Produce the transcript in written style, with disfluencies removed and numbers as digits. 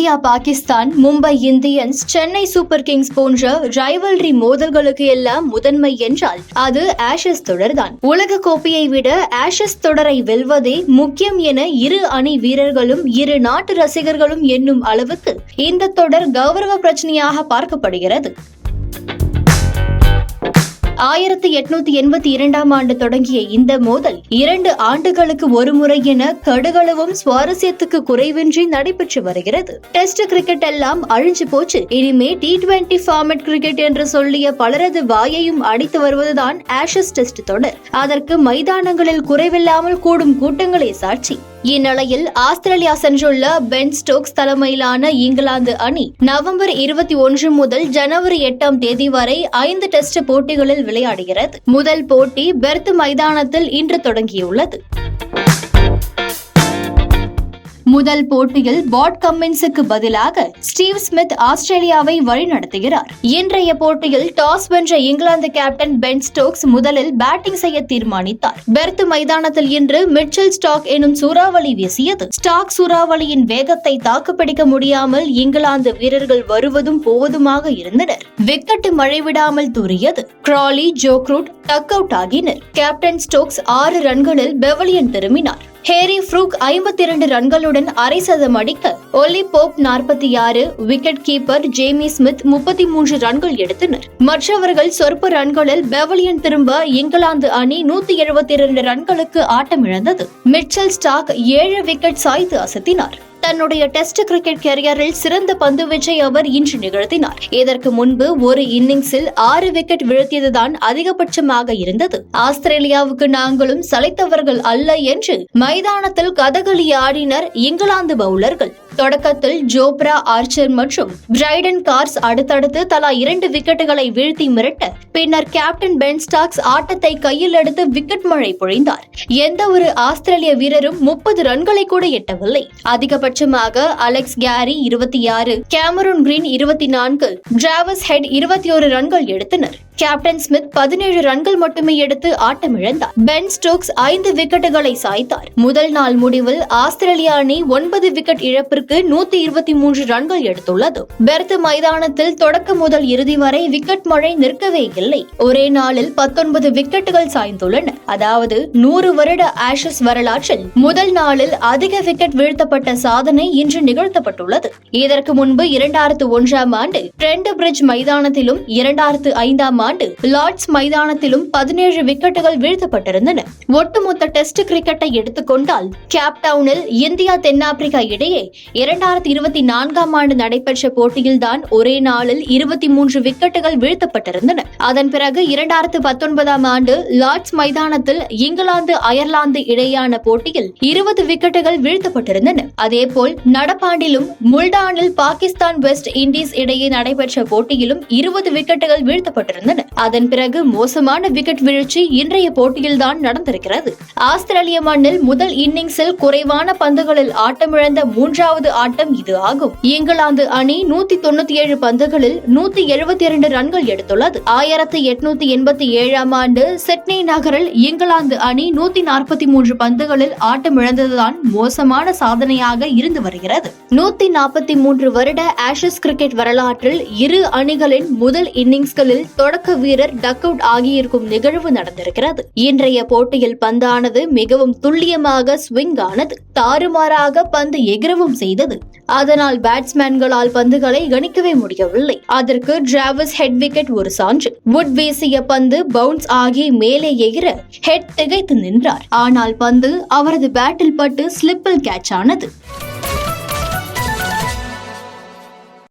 India Pakistan, Mumbai Indians, Chennai super Kings போன்ற rivalry மோதல்களுக்கு எல்லாம் முதன்மை என்றால் அது ஆஷஸ் தொடர்தான். உலக கோப்பையை விட ஆஷஸ் தொடரை வெல்வதே முக்கியம் என இரு அணி வீரர்களும் இரு நாட்டு ரசிகர்களும் எண்ணும் அளவுக்கு இந்த தொடர் கௌரவ பிரச்சனையாக பார்க்கப்படுகிறது. 1882 ஆண்டு தொடங்கிய இந்த மோதல் 2 ஆண்டுகளுக்கு ஒருமுறை என கடுகளவும் சுவாரஸ்யத்துக்கு குறைவின்றி நடைபெற்று வருகிறது. டெஸ்ட் கிரிக்கெட் எல்லாம் அழிஞ்சு போச்சு, இனிமே T20 ஃபார்மேட் கிரிக்கெட் என்று சொல்லிய பலரது வாயையும் அடித்து வருவதுதான் ஆஷஸ் டெஸ்ட் தொடர். அதற்கு மைதானங்களில் குறைவில்லாமல் கூடும் கூட்டங்களே சாட்சி. இந்நிலையில் ஆஸ்திரேலியா சென்றுள்ள பென் ஸ்டோக்ஸ் தலைமையிலான இங்கிலாந்து அணி நவம்பர் 21 முதல் ஜனவரி 8 தேதி வரை 5 டெஸ்ட் போட்டிகளில் விளையாடுகிறது. முதல் போட்டி பெர்த் மைதானத்தில் இன்று தொடங்கியுள்ளது. முதல் போட்டியில் பாட் கம்மின்ஸுக்கு பதிலாக ஸ்டீவ் ஸ்மித் ஆஸ்திரேலியாவை வழிநடத்துகிறார். இன்றைய போட்டியில் டாஸ் வென்ற இங்கிலாந்து கேப்டன் பென் ஸ்டோக்ஸ் முதலில் பேட்டிங் செய்ய தீர்மானித்தார். பெர்த் மைதானத்தில் இன்று மிச்சல் ஸ்டார்க் எனும் சூறாவளி வீசியது. ஸ்டார்க் சூறாவளியின் வேகத்தை தாக்குப்பிடிக்க முடியாமல் இங்கிலாந்து வீரர்கள் வருவதும் போவதுமாக இருந்தனர். விக்கெட் மழை விடாமல் தூறியது. கிராலி, ஜோக்ரூட் டக் அவுட் ஆகினர். கேப்டன் ஸ்டோக்ஸ் 6 ரன்களில் பெவிலியன் திரும்பினார். ஹேரி ஃப்ரூக் 52 ரன்களுடன் அரை சதம் அடிக்க Ollie Pope 46, wicket keeper Jamie Smith 33 ரன்கள் எடுத்தனர். மற்றவர்கள் சொற்ப ரன்களில் பெவிலியன் திரும்ப இங்கிலாந்து அணி 172 ரன்களுக்கு ஆட்டமிழந்தது. மிச்சல் ஸ்டார்க் 7 விக்கெட் சாய்த்து அசத்தினார். தன்னுடைய டெஸ்ட் கிரிக்கெட் கேரியரில் சிறந்த பந்துவீச்சை அவர் இன்று நிகழ்த்தினார். இதற்கு முன்பு ஒரு இன்னிங்ஸில் 6 விக்கெட் வீழ்த்தியதுதான் அதிகபட்சமாக இருந்தது. ஆஸ்திரேலியாவுக்கு நாங்களும் சளைத்தவர்கள் அல்ல என்று மைதானத்தில் கதகளி ஆடினர் இங்கிலாந்து பவுலர்கள். தொடக்கத்தில் ஜோப்ரா ஆர்ச்சர் மற்றும் பிரைடன் கார்ஸ் அடுத்தடுத்து தலா 2 விக்கெட்டுகளை வீழ்த்தி மிரட்ட, பின்னர் கேப்டன் பென் ஸ்டார்க்ஸ் ஆட்டத்தை கையில் எடுத்து விக்கெட் மழை பொழிந்தார். எந்த ஒரு ஆஸ்திரேலிய வீரரும் 30 ரன்களை கூட எட்டவில்லை. அதிகபட்சமாக Alex Carey 26, Cameron Green 24, Travis Head 21 ரன்கள் எடுத்தனர். கேப்டன் ஸ்மித் 17 ரன்கள் மட்டுமே எடுத்து ஆட்டமிழந்தார். பென் ஸ்டோக்ஸ் 5 விக்கெட்டுகளை சாய்த்தார். முதல் நாள் முடிவில் ஆஸ்திரேலிய அணி 9 விக்கெட் இழப்பிற்கு 123 ரன்கள் எடுத்துள்ளது. பெர்த் மைதானத்தில் தொடக்க முதல் இறுதி வரை விக்கெட் மழை நிற்கவே இல்லை. ஒரே நாளில் 19 விக்கெட்டுகள் சாய்ந்துள்ளன. அதாவது 100 வருட ஆஷஸ் வரலாற்றில் முதல் நாளில் அதிக விக்கெட் வீழ்த்தப்பட்ட சாதனை இன்று நிகழ்த்தப்பட்டுள்ளது. இதற்கு முன்பு 2001 ஆண்டு ட்ரெண்ட் பிரிட்ஜ் மைதானத்திலும் 2005 ஆண்டு லார்ட்ஸ் மைதானத்திலும் 17 விக்கெட்டுகள் வீழ்த்தப்பட்டிருந்தன. ஒட்டுமொத்த டெஸ்ட் கிரிக்கெட்டை எடுத்துக்கொண்டால் கேப் டவுனில் இந்தியா தென்னாப்பிரிக்கா இடையே 2024 ஆண்டு நடைபெற்ற போட்டியில்தான் ஒரே நாளில் 23 விக்கெட்டுகள் வீழ்த்தப்பட்டிருந்தன. அதன் பிறகு 2019 ஆண்டு லார்ட்ஸ் மைதானத்தில் இங்கிலாந்து அயர்லாந்து இடையேயான போட்டியில் 20 விக்கெட்டுகள் வீழ்த்தப்பட்டிருந்தன. அதேபோல் நடப்பாண்டிலும் முல்டானில் பாகிஸ்தான் வெஸ்ட் இண்டீஸ் இடையே நடைபெற்ற போட்டியிலும் 20 விக்கெட்டுகள் வீழ்த்தப்பட்டிருந்தன. அதன் பிறகு மோசமான விக்கெட் வீழ்ச்சி இன்றைய போட்டியில்தான் நடந்திருக்கிறது. ஆஸ்திரேலிய மண்ணில் முதல் இன்னிங்ஸில் குறைவான பந்துகளில் ஆட்டமிழந்த 3வது ஆட்டம் இது ஆகும். இங்கிலாந்து அணி 197 பந்துகளில் 172 ரன்கள் எடுத்துள்ளது. 1887 ஆண்டு சிட்னி நகரில் இங்கிலாந்து அணி 143 பந்துகளில் ஆட்டமிழந்ததுதான் மோசமான சாதனையாக இருந்து வருகிறது. 143 வருட ஆஷஸ் கிரிக்கெட் வரலாற்றில் இரு அணிகளின் முதல் இன்னிங்ஸ்களில் தொடக்க வீரர் டக் அவுட் ஆகியிருக்கும் நிகழ்வு நடந்திருக்கிறது. இன்றைய போட்டியில் பந்தானது மிகவும் துல்லியமாக ஸ்விங் ஆனது. தாறுமாறாக பந்து எகிரவும் செய்தது. அதனால் பேட்ஸ்மேன்களால் பந்துகளை கணிக்கவே முடியவில்லை. அதற்கு டிராவிஸ் ஹெட் விக்கெட் ஒரு சான்று. வுட் வீசிய பந்து பவுன்ஸ் ஆகி மேலே எகிர ஹெட் திகைத்து நின்றார். ஆனால் பந்து அவரது பேட்டில் பட்டு ஸ்லிப்பில் கேட்ச் ஆனது.